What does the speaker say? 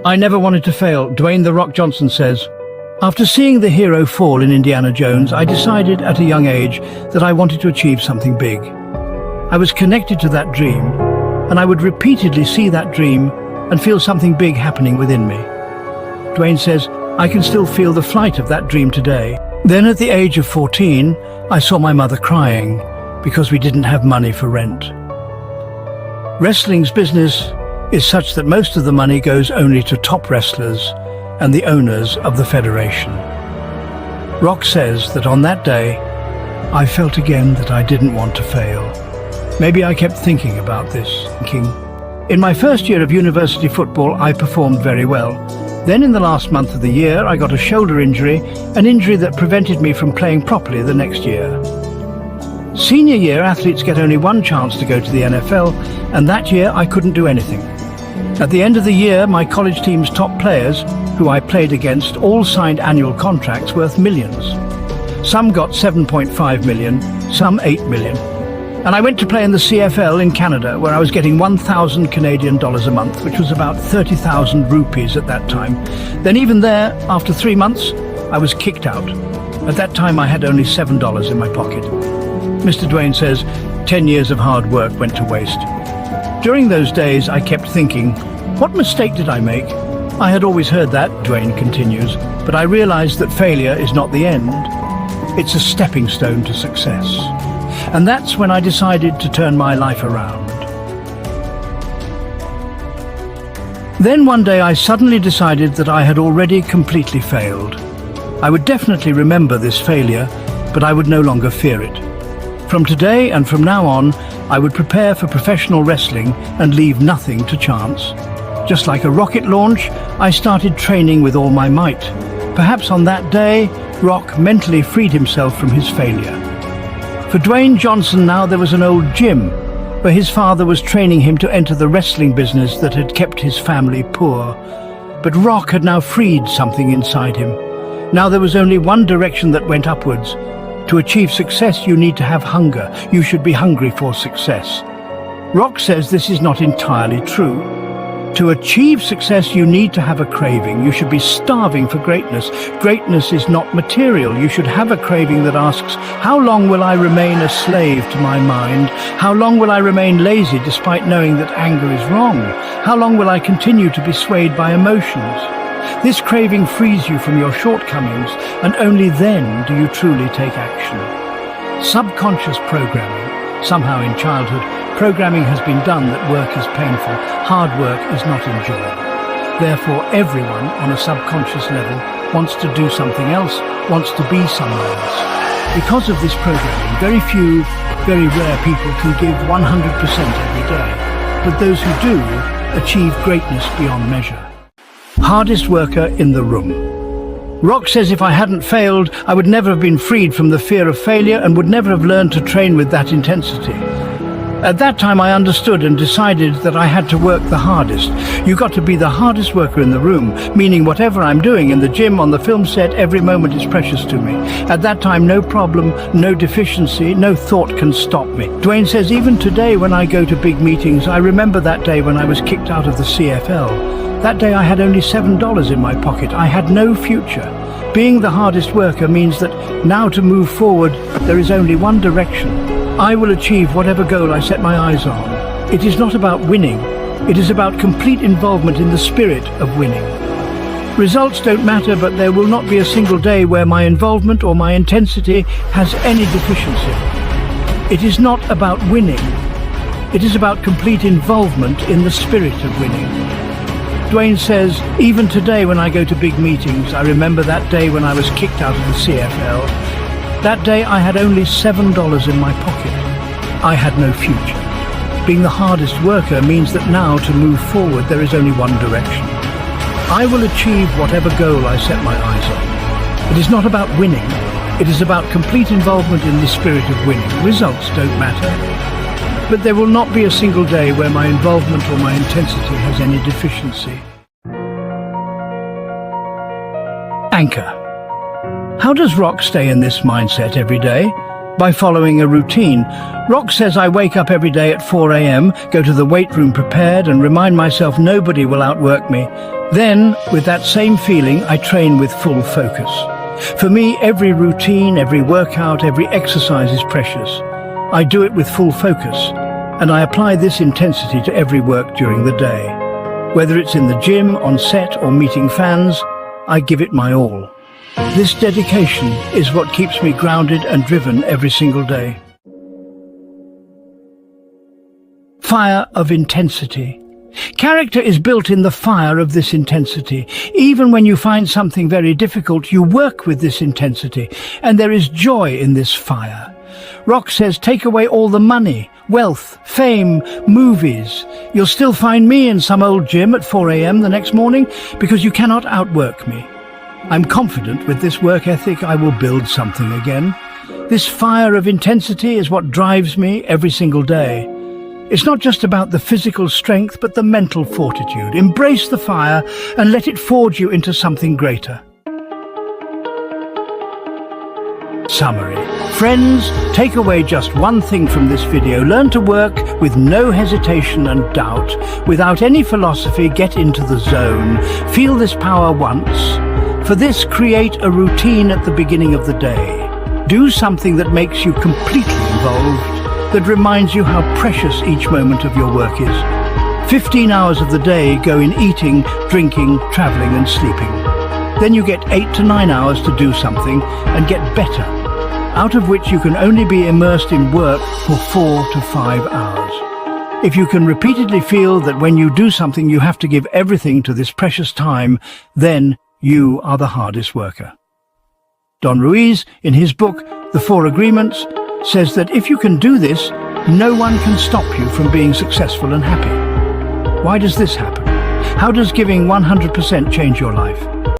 I never wanted to fail, Dwayne The Rock Johnson says. After seeing the hero fall in Indiana Jones, I decided at a young age that I wanted to achieve something big. I was connected to that dream, and I would repeatedly see that dream and feel something big happening within me. Dwayne says, I can still feel the flight of that dream today. Then at the age of 14, I saw my mother crying because we didn't have money for rent. Wrestling's business is such that most of the money goes only to top wrestlers and the owners of the federation. Rock says that on that day, I felt again that I didn't want to fail. Maybe I kept thinking about this. In my first year of university football, I performed very well. Then in the last month of the year, I got a shoulder injury, an injury that prevented me from playing properly the next year. Senior year, athletes get only one chance to go to the NFL, and that year I couldn't do anything. At the end of the year, my college team's top players, who I played against, all signed annual contracts worth millions. Some got 7.5 million, some 8 million. And I went to play in the CFL in Canada, where I was getting 1,000 Canadian dollars a month, which was about 30,000 rupees at that time. Then even there, after 3 months, I was kicked out. At that time, I had only $7 in my pocket. Mr. Dwayne says, 10 years of hard work went to waste. During those days, I kept thinking, what mistake did I make? I had always heard that, Dwayne continues, but I realized that failure is not the end. It's a stepping stone to success. And that's when I decided to turn my life around. Then one day I suddenly decided that I had already completely failed. I would definitely remember this failure, but I would no longer fear it. From today and from now on, I would prepare for professional wrestling and leave nothing to chance. Just like a rocket launch, I started training with all my might. Perhaps on that day, Rock mentally freed himself from his failure. For Dwayne Johnson now there was an old gym, where his father was training him to enter the wrestling business that had kept his family poor. But Rock had now freed something inside him. Now there was only one direction that went upwards. To achieve success, you need to have hunger. You should be hungry for success. Rock says this is not entirely true. To achieve success, you need to have a craving. You should be starving for greatness. Greatness is not material. You should have a craving that asks, how long will I remain a slave to my mind? How long will I remain lazy despite knowing that anger is wrong? How long will I continue to be swayed by emotions? This craving frees you from your shortcomings, and only then do you truly take action. Subconscious programming. Somehow in childhood, programming has been done that work is painful, hard work is not enjoyable. Therefore, everyone on a subconscious level wants to do something else, wants to be someone else. Because of this programming, very few, very rare people can give 100% every day. But those who do achieve greatness beyond measure. Hardest worker in the room. Rock says if I hadn't failed, I would never have been freed from the fear of failure and would never have learned to train with that intensity. At that time I understood and decided that I had to work the hardest. You got to be the hardest worker in the room, meaning whatever I'm doing in the gym, on the film set, every moment is precious to me. At that time, no problem, no deficiency, no thought can stop me. Dwayne says even today when I go to big meetings, I remember that day when I was kicked out of the CFL. That day I had only $7 in my pocket. I had no future. Being the hardest worker means that now to move forward, there is only one direction. I will achieve whatever goal I set my eyes on. It is not about winning. It is about complete involvement in the spirit of winning. Results don't matter, but there will not be a single day where my involvement or my intensity has any deficiency. It is not about winning. It is about complete involvement in the spirit of winning. Dwayne says, even today when I go to big meetings, I remember that day when I was kicked out of the CFL. That day I had only $7 in my pocket. I had no future. Being the hardest worker means that now to move forward there is only one direction. I will achieve whatever goal I set my eyes on. It is not about winning. It is about complete involvement in the spirit of winning. Results don't matter. But there will not be a single day where my involvement or my intensity has any deficiency. Anchor. How does Rock stay in this mindset every day? By following a routine. Rock says I wake up every day at 4 a.m., go to the weight room prepared and remind myself nobody will outwork me. Then, with that same feeling, I train with full focus. For me, every routine, every workout, every exercise is precious. I do it with full focus, and I apply this intensity to every work during the day. Whether it's in the gym, on set, or meeting fans, I give it my all. This dedication is what keeps me grounded and driven every single day. Fire of intensity. Character is built in the fire of this intensity. Even when you find something very difficult, you work with this intensity, and there is joy in this fire. Rock says, take away all the money, wealth, fame, movies. You'll still find me in some old gym at 4 a.m. the next morning because you cannot outwork me. I'm confident with this work ethic I will build something again. This fire of intensity is what drives me every single day. It's not just about the physical strength, but the mental fortitude. Embrace the fire and let it forge you into something greater. Summary. Friends, take away just one thing from this video. Learn to work with no hesitation and doubt. Without any philosophy, get into the zone. Feel this power once. For this, create a routine at the beginning of the day. Do something that makes you completely involved, that reminds you how precious each moment of your work is. 15 hours of the day go in eating, drinking, traveling and sleeping. Then you get 8 to 9 hours to do something and get better, out of which you can only be immersed in work for 4 to 5 hours. If you can repeatedly feel that when you do something you have to give everything to this precious time, then you are the hardest worker. Don Ruiz, in his book, The 4 Agreements, says that if you can do this, no one can stop you from being successful and happy. Why does this happen? How does giving 100% change your life?